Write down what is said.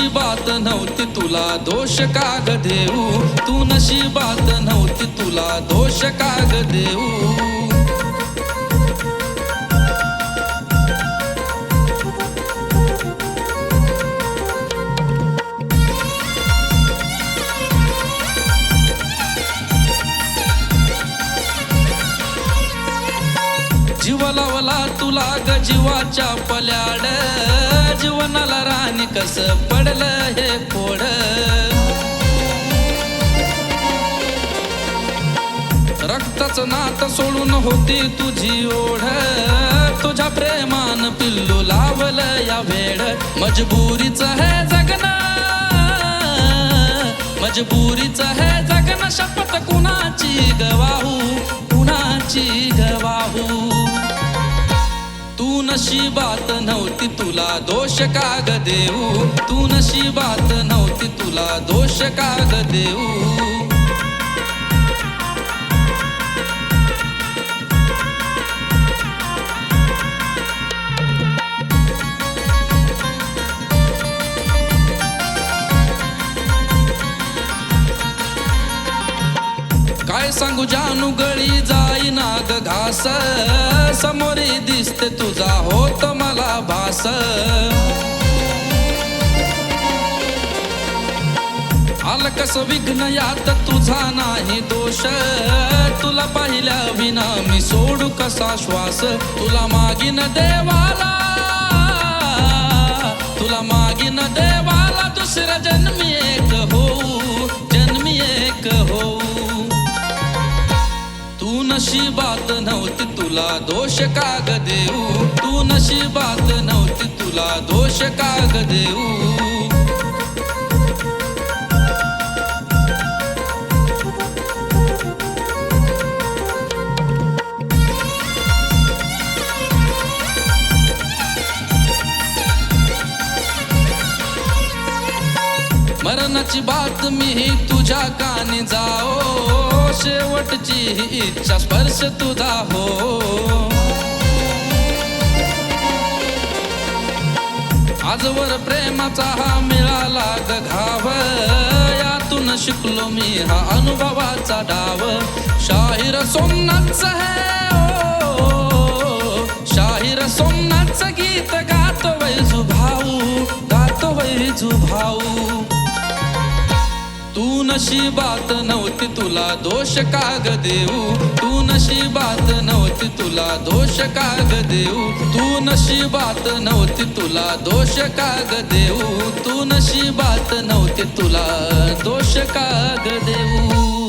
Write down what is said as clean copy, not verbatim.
नशिबात नव्हती तुला दोष का ग देऊ, तू नशिबात नव्हती तुला दोष का ग देऊ. जीव लावला तुला ग जीवाच्या पल्याड, जीवनाला राणी कस पडलं हे कोड. रक्ताचं नातं सोडून होती तुझी ओढ, तुझ्या प्रेमान पिल्लू लावलं या वेड. मजबुरीच हे जगणं, मजबुरीच हे जगणं, शपथ कुणाची गवाहू, कुणाची गवाहू. तू नशिबात नव्हती तुला दोष का ग देऊ, तू नशिबात नव्हती तुला दोष का ग देऊ. काय सांगू जानू गळी जाई नाग घास, समोरी दिसते तुझा होत मला भास. आल कस विघ्न यात तुझा नाही दोष, तुला पाहिल्या विना मी सोडू कसा श्वास. तुला मागीन देवाला, तुला मागीन देवाला, दुसऱ्या जन्मी एक होऊ, जन्मी एक होऊ. तू नशिबात नव्हती तुला दोष का ग देऊ, तू नशिबात नव्हती तुला दोष का ग देऊ. मरणाची बातमी ही तुझ्या कानी जाओ, शेवटची ही इच्छा स्पर्श तुझा हो. आजवर प्रेमाचा हा मिळाला ग घाव, यातून शिकलो मी हा अनुभवाचा डाव. शाहीर सोमनाथच है ओ, शाहीर सोमनाथच गीत गातो वैजू भाऊ, गातो वैजू भाऊ. तू नशिबात नव्हती तुला दोष का ग देऊ, तू नशिबात नव्हती तुला दोष का ग देऊ. तू नशिबात नव्हती तुला दोष का ग देऊ, तू नशिबात नव्हती तुला दोष का ग देऊ.